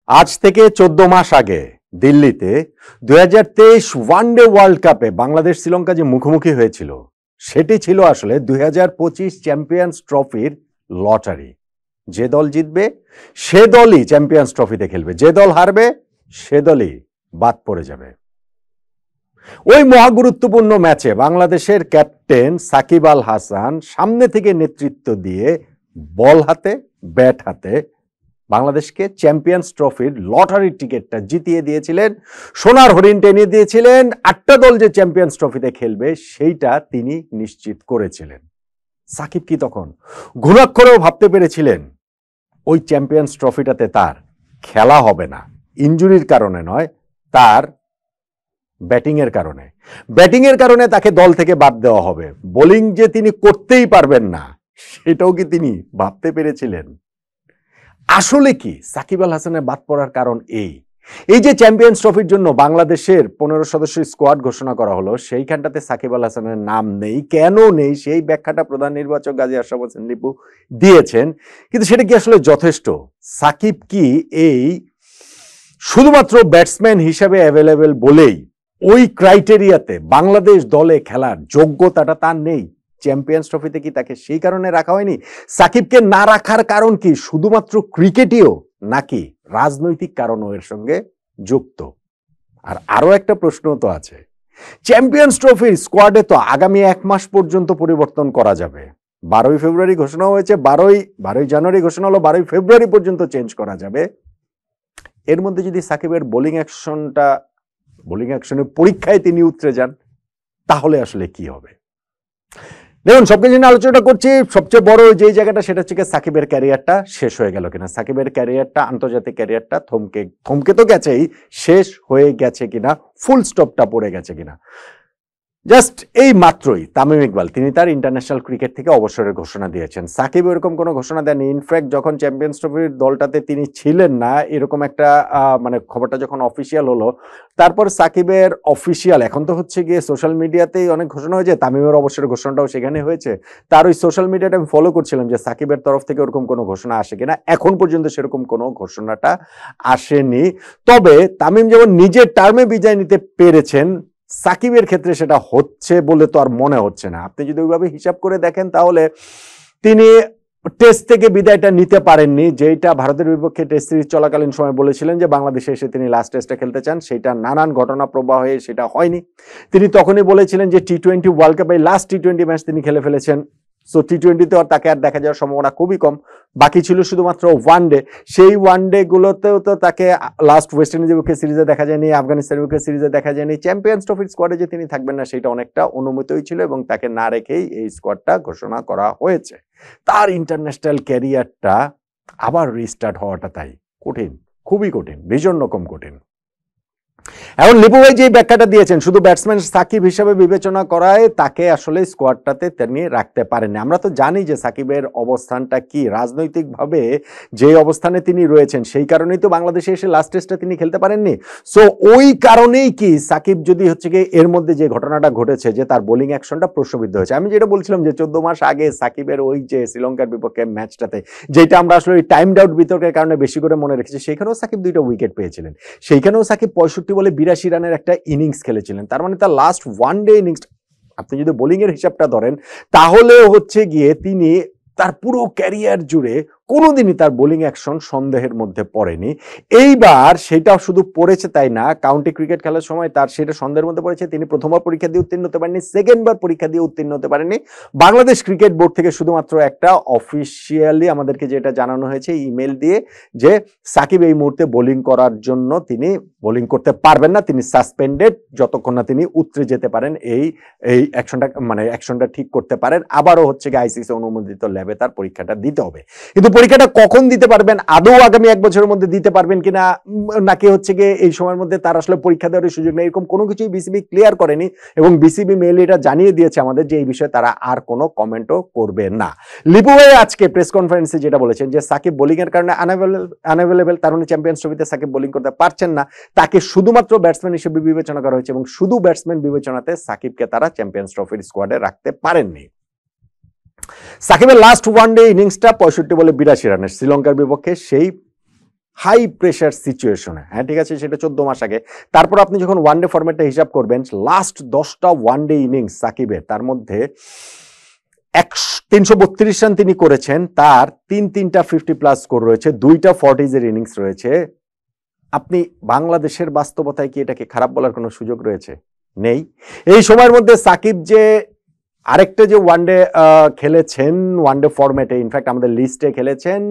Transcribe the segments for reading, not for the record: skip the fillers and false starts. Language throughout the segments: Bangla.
আজ থেকে 14 মাস আগে দিল্লিতে 2023 ওয়ানডে ওয়ার্ল্ড কাপে বাংলাদেশ শ্রীলঙ্কা যে মুখোমুখি হয়েছিল সেটি ছিল আসলে 2025 চ্যাম্পিয়ন্স ট্রফির লটারি। যে দল জিতবে সে দলই চ্যাম্পিয়ন্স ট্রফিতে খেলবে, যে দল হারবে সে দলই বাদ পড়ে যাবে। ওই মহাগুরুত্বপূর্ণ ম্যাচে বাংলাদেশের ক্যাপ্টেন সাকিব আল হাসান সামনে থেকে নেতৃত্ব দিয়ে বল হাতে ব্যাট হাতে বাংলাদেশকে চ্যাম্পিয়ন্স ট্রফির লটারির টিকিটটা জিতিয়ে দিয়েছিলেন, সোনার হরিণ টেনে দিয়েছিলেন। 8টা দল যে চ্যাম্পিয়ন্স ট্রফিতে খেলবে সেইটা তিনি নিশ্চিত করেছিলেন। সাকিব কি তখন ঘুণাক্ষরেও ভাবতে পেরেছিলেন ওই চ্যাম্পিয়ন্স ট্রফিটাতে তার খেলা হবে না? ইনজুরির কারণে নয়, তার ব্যাটিংয়ের কারণে। ব্যাটিংয়ের কারণে তাকে দল থেকে বাদ দেওয়া হবে। বোলিং যে তিনি করতেই পারবেন না সেটাও কি তিনি ভাবতে পেরেছিলেন? আসলে কি সাকিব আল হাসানের বাদ পড়ার কারণ এই যে চ্যাম্পিয়ন্স ট্রফির জন্য বাংলাদেশের 15 সদস্যের স্কোয়াড ঘোষণা করা হলো, সেইখানটাতে সাকিব আল হাসানের নাম নেই। কেন নেই সেই ব্যাখ্যাটা প্রধান নির্বাচক গাজী আশরাফ হোসেন লিপু দিয়েছেন, কিন্তু সেটা কি আসলে যথেষ্ট? সাকিব কি এই শুধুমাত্র ব্যাটসম্যান হিসাবে অ্যাভেলেবেল বলেই ওই ক্রাইটেরিয়াতে বাংলাদেশ দলে খেলার যোগ্যতাটা তার নেই? চ্যাম্পিয়ন্স ট্রফিতে কি তাকে সেই কারণে রাখা হয়নি? সাকিবকে না রাখার কারণ কি শুধুমাত্র ক্রিকেটীয়, নাকি রাজনৈতিক কারণও এর সঙ্গে যুক্ত? আর আরো একটা প্রশ্ন তো আছে, চ্যাম্পিয়ন্স ট্রফির স্কোয়াডে তো আগামী 1 মাস পর্যন্ত পরিবর্তন করা যাবে। 12 ফেব্রুয়ারি ঘোষণা হয়েছে, 12 জানুয়ারি ঘোষণা হলো, 12 ফেব্রুয়ারি পর্যন্ত চেঞ্জ করা যাবে। এর মধ্যে যদি সাকিবের বোলিং অ্যাকশনের পরীক্ষায় তিনি উতরে যান, তাহলে আসলে কি হবে? দেখুন, সবকিছু নিয়ে আলোচনা করছি। সবচেয়ে বড় যে জায়গাটা সেটা হচ্ছে সাকিবের ক্যারিয়ারটা শেষ হয়ে গেল কিনা, সাকিবের ক্যারিয়ারটা, আন্তর্জাতিক ক্যারিয়ারটা থমকে তো গেছেই, শেষ হয়ে গেছে কিনা, ফুল স্টপটা পড়ে গেছে কিনা। জাস্ট এই মাত্রই তামিম ইকবাল তিনি তার ইন্টারন্যাশনাল ক্রিকেট থেকে অবসরের ঘোষণা দিয়েছেন। সাকিব এরকম কোনো ঘোষণা দেননি। ইনফ্যাক্ট যখন চ্যাম্পিয়ন্স ট্রফির দলটাতে তিনি ছিলেন না, এরকম একটা মানে খবরটা যখন অফিসিয়াল হলো, তারপর সাকিবের অফিসিয়াল এখন তো হচ্ছে গিয়ে সোশ্যাল মিডিয়াতেই অনেক ঘোষণা হয়েছে, তামিমের অবসরের ঘোষণাটাও সেখানে হয়েছে। তার ওই সোশ্যাল মিডিয়াটা আমি ফলো করছিলাম যে সাকিবের তরফ থেকে ওরকম কোনো ঘোষণা আসে কিনা। এখন পর্যন্ত সেরকম কোনো ঘোষণাটা আসেনি। তবে তামিম যেমন নিজের টার্মে বিদায় নিতে পেরেছেন, সাকিবের ক্ষেত্রে সেটা হচ্ছে বলে তো আর মনে হচ্ছে না। আপনি যদি ওইভাবে হিসাব করে দেখেন তাহলে তিনি টেস্ট থেকে বিদায়টা নিতে পারেননি, যেটা ভারতের বিপক্ষে টেস্ট সিরিজ চলাকালীন সময় বলেছিলেন যে বাংলাদেশে এসে তিনি লাস্ট টেস্টটা খেলতে চান। সেটা নানান ঘটনা প্রবাহে সেটা হয়নি। তিনি তখনই বলেছিলেন যে T20 ওয়ার্ল্ড কাপে লাস্ট T20 ম্যাচ তিনি খেলে ফেলেছেন। সো T20-তে তাকে আর দেখা যাওয়ার সম্ভাবনা খুবই কম। বাকি ছিল শুধুমাত্র ওয়ানডে। সেই ওয়ানডে গুলোতেও তো তাকে লাস্ট ওয়েস্ট ইন্ডিজের বিপক্ষে সিরিজে দেখা যায়নি, আফগানিস্তানের বিপক্ষে সিরিজে দেখা যায়নি। চ্যাম্পিয়ন্স ট্রফির স্কোয়াডে যে তিনি থাকবেন না সেটা অনেকটা অনুমিতই ছিল এবং তাকে না রেখেই এই স্কোয়াডটা ঘোষণা করা হয়েছে। তার ইন্টারন্যাশনাল ক্যারিয়ারটা আবার রিস্টার্ট হওয়াটা তাই কঠিন, খুবই কঠিন, ভীষণ রকম কঠিন। এখন লিপু ভাই যে ব্যাখ্যাটা দিয়েছেন, শুধু ব্যাটসম্যান সাকিব হিসাবে বিবেচনা করায় তাকে আসলে স্কোয়াডটাতে তিনি রাখতে পারেননি। আমরা তো জানি যে সাকিবের অবস্থানটা কি, রাজনৈতিকভাবে যে অবস্থানে তিনি রয়েছেন সেই কারণেই তো বাংলাদেশে এসে লাস্ট টেস্টটা তিনি খেলতে পারেননি। সো ওই কারণেই কি সাকিব যদি হচ্ছে কি এর মধ্যে যে ঘটনাটা ঘটেছে যে তার বোলিং অ্যাকশনটা প্রশ্নবিদ্ধ হয়েছে। আমি যেটা বলছিলাম যে 14 মাস আগে সাকিবের ওই যে শ্রীলঙ্কার বিপক্ষে ম্যাচটাতে, যেটা আমরা আসলে ওই টাইম আউট বিতর্কের কারণে বেশি করে মনে রেখেছি, সেখানেও সাকিব 2টা উইকেট পেয়েছিলেন। সেইখানেও সাকিব 65 বলে 82 রানের একটা ইনিংস খেলেছিলেন। তার মানে তার লাস্ট ওয়ানডে ইনিংস আপনি যদি বোলিং এর হিসাবটা ধরেন তাহলে হচ্ছে গিয়ে তিনি তার পুরো ক্যারিয়ার জুড়ে কোনোদিনই তার বোলিং অ্যাকশন সন্দেহের মধ্যে পড়েনি। এইবার সেটা শুধু পড়েছে তাই না, কাউন্টি ক্রিকেট খেলার সময় তার সেটা সন্দেহের মধ্যে পড়েছে। তিনি প্রথমবার পরীক্ষা দিয়ে উত্তীর্ণ হতে পারেননি, সেকেন্ডবার পরীক্ষা দিয়ে উত্তীর্ণ হতে পারেননি। বাংলাদেশ ক্রিকেট বোর্ড থেকে শুধুমাত্র একটা অফিসিয়ালি আমাদেরকে যেটা জানানো হয়েছে ইমেল দিয়ে যে সাকিব এই মুহূর্তে বোলিং করার জন্য তিনি বোলিং করতে পারবেন না, তিনি সাসপেন্ডেড যতক্ষণ না তিনি উতরে যেতে পারেন, এই অ্যাকশনটা ঠিক করতে পারেন। আবারও হচ্ছে গিয়ে আইসিসি অনুমোদিত ল্যাবে তার পরীক্ষাটা দিতে হবে। কিন্তু পরীক্ষাটা কখন দিতে পারবেন, আদৌ আগামী 1 বছরের মধ্যে দিতে পারবেন কিনা, নাকি হচ্ছে গিয়ে এই সময়ের মধ্যে তার আসলে পরীক্ষা দেওয়ার সুযোগ নেই, এরকম কোনো কিছুই বিসিবি ক্লিয়ার করেনি। এবং বিসিবি মেইল এটা জানিয়ে দিয়েছে আমাদের যে এই বিষয়ে তারা আর কোনো কমেন্টও করবে না। লিপু ভাই আজকে প্রেস কনফারেন্সে যেটা বলেছেন যে সাকিব বোলিং এর কারণে আনঅ্যাভেলেবল, তার মানে চ্যাম্পিয়ন্স ট্রফিতে সাকিব বোলিং করতে পারছেন না, তাকে শুধুমাত্র ব্যাটসম্যান হিসেবে বিবেচনা করা হয়েছে এবং শুধু ব্যাটসম্যান বিবেচনাতে সাকিবকে তারা চ্যাম্পিয়ন্স ট্রফির স্কোয়াডে রাখতে পারেননি। সাকিবের লাস্ট ওয়ানডে ইনিংসটা 65 বলে 82 রানের শ্রীলঙ্কার বিপক্ষে, সেই হাই প্রেশার সিচুয়েশনে, হ্যাঁ ঠিক আছে, সেটা 14 মাস আগে। তারপর আপনি যখন ওয়ানডে ফরম্যাটটা হিসাব করবেন, লাস্ট 10টা ওয়ানডে ইনিংস সাকিবের, তার মধ্যে 332 রান তিনি করেছেন, তার তিনটা 50+ স্কোর রয়েছে, 2টা 40s ইনিংস রয়েছে। আপনি বাংলাদেশের বাস্তবতায় কি এটাকে খারাপ বলার কোনো সুযোগ রয়েছে? নেই। এই সময়ের মধ্যে সাকিব যে আরেকটা যে ওয়ানডে খেলেছেন, ওয়ানডে ফরম্যাটে, ইনফ্যাক্ট আমাদের লিস্টে খেলেছেন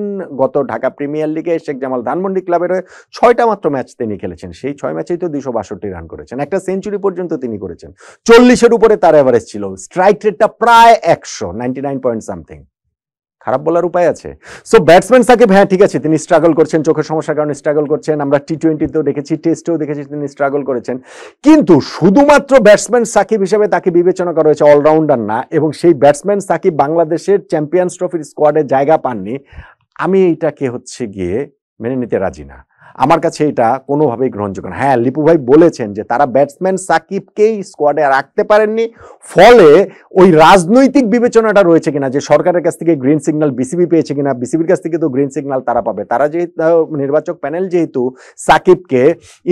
গত ঢাকা প্রিমিয়ার লিগে শেখ জামাল ধানমন্ডি ক্লাবের 6টা মাত্র ম্যাচ তিনি খেলেছেন, সেই 6 ম্যাচেই তো 262 রান করেছেন, একটা সেঞ্চুরি পর্যন্ত তিনি করেছেন, 40-এর উপরে তার এভারেজ ছিল, স্ট্রাইক রেটটা প্রায় 100, 99 পয়েন্ট সামথিং। খারাপ বলার উপায় আছে? সো ব্যাটসম্যান সাকিব, হ্যাঁ ঠিক আছে, তিনি স্ট্রাগল করছেন, চোখের সমস্যার কারণে স্ট্রাগল করছেন, আমরা টি20তেও দেখেছি, টেস্টেও দেখেছি তিনি স্ট্রাগল করেছেন, কিন্তু শুধুমাত্র ব্যাটসম্যান সাকিব হিসেবে তাকে বিবেচনা করা হয়েছে, অলরাউন্ডার না, এবং সেই ব্যাটসম্যান সাকিব বাংলাদেশের চ্যাম্পিয়ন্স ট্রফির স্কোয়াডে জায়গা পাননি। আমি এইটাকে হচ্ছে গিয়ে মেনে নিতে রাজি না, আমার কাছে এটা কোনোভাবেই গ্রহণযোগ্য না। হ্যাঁ, লিপু ভাই বলেছেন যে তারা ব্যাটসম্যান সাকিবকেই স্কোয়াডে রাখতে পারেননি, ফলে ওই রাজনৈতিক বিবেচনাটা রয়েছে কিনা, যে সরকারের কাছ থেকে গ্রিন সিগন্যাল বিসিবি পেয়েছে কিনা, বিসিবির কাছ থেকে তো গ্রিন সিগন্যাল তারা পাবে, তারা যেহেতু নির্বাচক প্যানেল যেহেতু সাকিবকে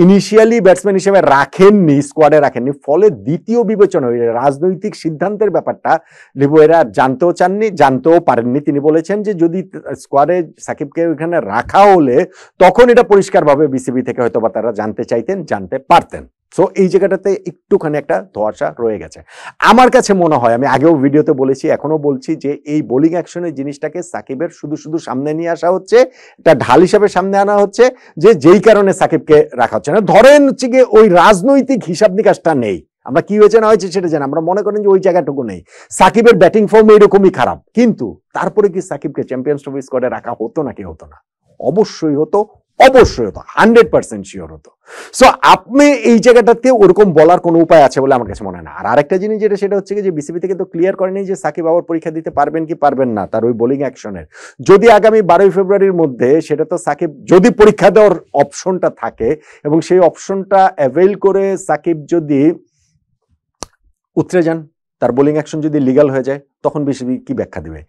ইনিশিয়ালি ব্যাটসম্যান হিসেবে রাখেননি, স্কোয়াডে রাখেননি, ফলে দ্বিতীয় বিবেচনা ওই রাজনৈতিক সিদ্ধান্তের ব্যাপারটা লিপু এরা জানতেও চাননি, জানতেও পারেননি। তিনি বলেছেন যে যদি স্কোয়াডে সাকিবকে ওইখানে রাখা হলে তখন এটা পরিষ্কারভাবে বিসিবি থেকে হয়তো বা তারা জানতে চাইতেন, জানতে পারতেন। সো এই জায়গাটাতে একটুখানি একটা ধোঁয়াশা রয়ে গেছে। আমার কাছে মনে হয়, আমি আগেও ভিডিওতে বলেছি, এখনো বলছি, যে এই বোলিং অ্যাকশনের জিনিসটাকে সাকিবের শুধু সামনে নিয়ে আসা হচ্ছে, এটা ঢাল হিসাবে সামনে আনা হচ্ছে, যে যেই কারণে সাকিবকে রাখা হচ্ছে না। ধরেন হচ্ছে গিয়ে ওই রাজনৈতিক হিসাব নিকাশটা নেই, আমরা কি হয়েছে না হয়েছে সেটা জানি, আমরা মনে করেন যে ওই জায়গাটুকু নেই, সাকিবের ব্যাটিং ফর্ম এরকমই খারাপ, কিন্তু তারপরে কি সাকিবকে চ্যাম্পিয়ন্স ট্রফি স্কোয়াডে রাখা হতো নাকি হতো না? অবশ্যই হতো, অবশ্যই হতো, 100% শিওর হতো। সো আপনি এই জায়গাটাতে ওরকম বলার কোনো উপায় আছে বলে আমার কাছে মনে হয় না। আর আরেকটা জিনিস যেটা, সেটা হচ্ছে যে বিসিবি থেকে তো ক্লিয়ার করেনি যে সাকিব আবার পরীক্ষা দিতে পারবেন কি পারবেন না তার ওই বোলিং অ্যাকশনের। যদি আগামী 12 ফেব্রুয়ারির মধ্যে, সেটা তো সাকিব যদি পরীক্ষা দেওয়ার অপশনটা থাকে এবং সেই অপশনটা অ্যাভেল করে সাকিব যদি উতরে যান, তার বোলিং অ্যাকশন যদি লিগ্যাল হয়ে যায়, তখন বিসিবি কি ব্যাখ্যা দিবে?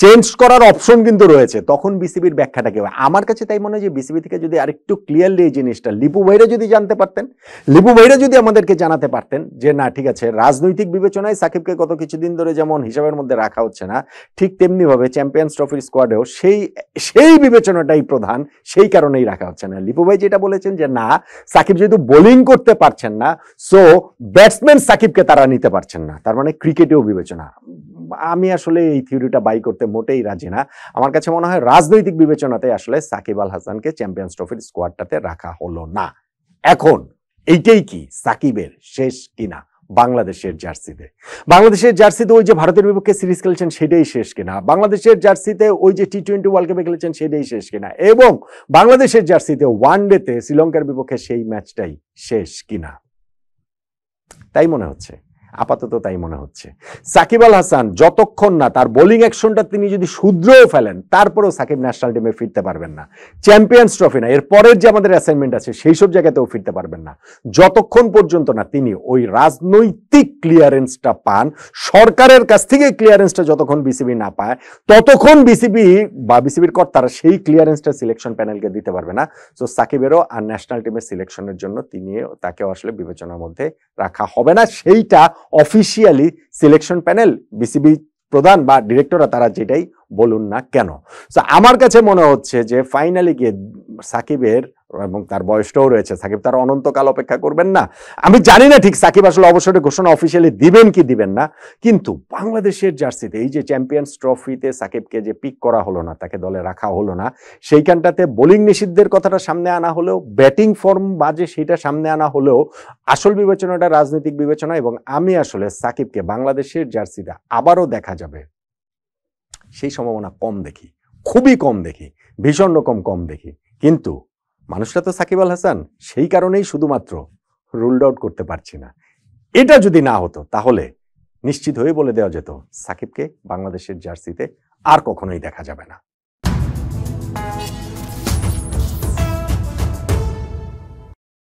চেঞ্জ করার অপশন কিন্তু রয়েছে, তখন বিসিবির ব্যাখ্যাটা কি হবে? আমার কাছে তাই মনে হয় যে বিসিবি থেকে যদি আরেকটু ক্লিয়ারলি এই জিনিসটা লিপু ভাইরা যদি জানতে পারতেন, লিপু ভাইরা যদি আমাদেরকে জানাতে পারতেন যে না ঠিক আছে, রাজনৈতিক বিবেচনায় সাকিবকে গত কিছুদিন ধরে যেমন হিসাবের মধ্যে রাখা হচ্ছে না, ঠিক তেমনি ভাবে চ্যাম্পিয়ন্স ট্রফির স্কোয়াডেও সেই বিবেচনাটাই প্রধান, সেই কারণেই রাখা হচ্ছে না। লিপু ভাই যেটা বলেছেন যে না, সাকিব যেহেতু বোলিং করতে পারছেন না, সো ব্যাটসম্যান সাকিবকে তারা নিতে পারছেন না, তার মানে ক্রিকেটেও বিবেচনা। আমি আসলে এই থিওরিটা বাই করতে মোটেই রাজি না। আমার কাছে মনে হয় রাজনৈতিক বিবেচনাতে আসলে সাকিব আল হাসানকে চ্যাম্পিয়ন্স ট্রফির স্কোয়াডটাতে রাখা হলো না। এখন এইটাই কি সাকিবের শেষ কিনা বাংলাদেশের জার্সিতে? বাংলাদেশের জার্সিতে ওই যে ভারতের বিপক্ষে সিরিজ খেলেছেন সেটাই শেষ কিনা? বাংলাদেশের জার্সিতে ওই যে টি20 ওয়ার্ল্ড কাপে খেলেছেন সেটাই শেষ কিনা? এবং বাংলাদেশের জার্সিতে ওয়ানডেতে শ্রীলঙ্কার বিপক্ষে সেই ম্যাচটাই শেষ কিনা? তাই মনে হচ্ছে, আপাতত তাই মনে হচ্ছে। সাকিব আল হাসান যতক্ষণ না তার বোলিং অ্যাকশনটা তিনি যদি শুধরেও ফেলেন, তারপরেও সাকিব ন্যাশনাল টিমে ফিরতে পারবেন না। চ্যাম্পিয়ন্স ট্রফি না, এর পরের যে আমাদের অ্যাসাইনমেন্ট আছে সেই সব জায়গাতেও ফিরতে পারবেন না, যতক্ষণ পর্যন্ত না তিনি ওই রাজনৈতিক ক্লিয়ারেন্সটা পান, সরকারের কাছ থেকে ক্লিয়ারেন্সটা যতক্ষণ বিসিবি না পায়, ততক্ষণ বিসিবি বা বিসিবির কর্তারা সেই ক্লিয়ারেন্সটা সিলেকশন প্যানেলকে দিতে পারবে না। সো সাকিবেরও আর ন্যাশনাল টিমের সিলেকশনের জন্য তাকেও আসলে বিবেচনার মধ্যে রাখা হবে না। সেইটা অফিসিয়ালি সিলেকশন প্যানেল, বিসিবি প্রধান বা ডিরেক্টররা তারা যেটাই বলুন না কেন। সো আমার কাছে মনে হচ্ছে যে ফাইনালি গিয়ে সাকিবের, এবং তার বয়সটাও রয়েছে, সাকিব তার অনন্তকাল অপেক্ষা করবেন না। আমি জানি না ঠিক সাকিব আসলে অবসরের ঘোষণা অফিসিয়ালি দিবেন কি দিবেন না, কিন্তু বাংলাদেশের জার্সিতে এই যে চ্যাম্পিয়ন্স ট্রফিতে সাকিবকে যে পিক করা হলো না, তাকে দলে রাখা হলো না, সেইখানটাতে বোলিং নিষিদ্ধের কথাটা সামনে আনা হলেও, ব্যাটিং ফর্ম বাজে সেটা সামনে আনা হলেও, আসল বিবেচনাটা রাজনৈতিক বিবেচনা। এবং আমি আসলে সাকিবকে বাংলাদেশের জার্সিতে আবারও দেখা যাবে সেই সম্ভাবনা কম দেখি, খুবই কম দেখি, ভীষণ রকম কম দেখি। কিন্তু মানুষটা তো সাকিব আল হাসান, সেই কারণেই শুধুমাত্র রুলড আউট করতে পারছি না। এটা যদি না হতো তাহলে নিশ্চিত হয়ে বলে দেওয়া যেত সাকিবকে বাংলাদেশের জার্সিতে আর কখনোই দেখা যাবে না।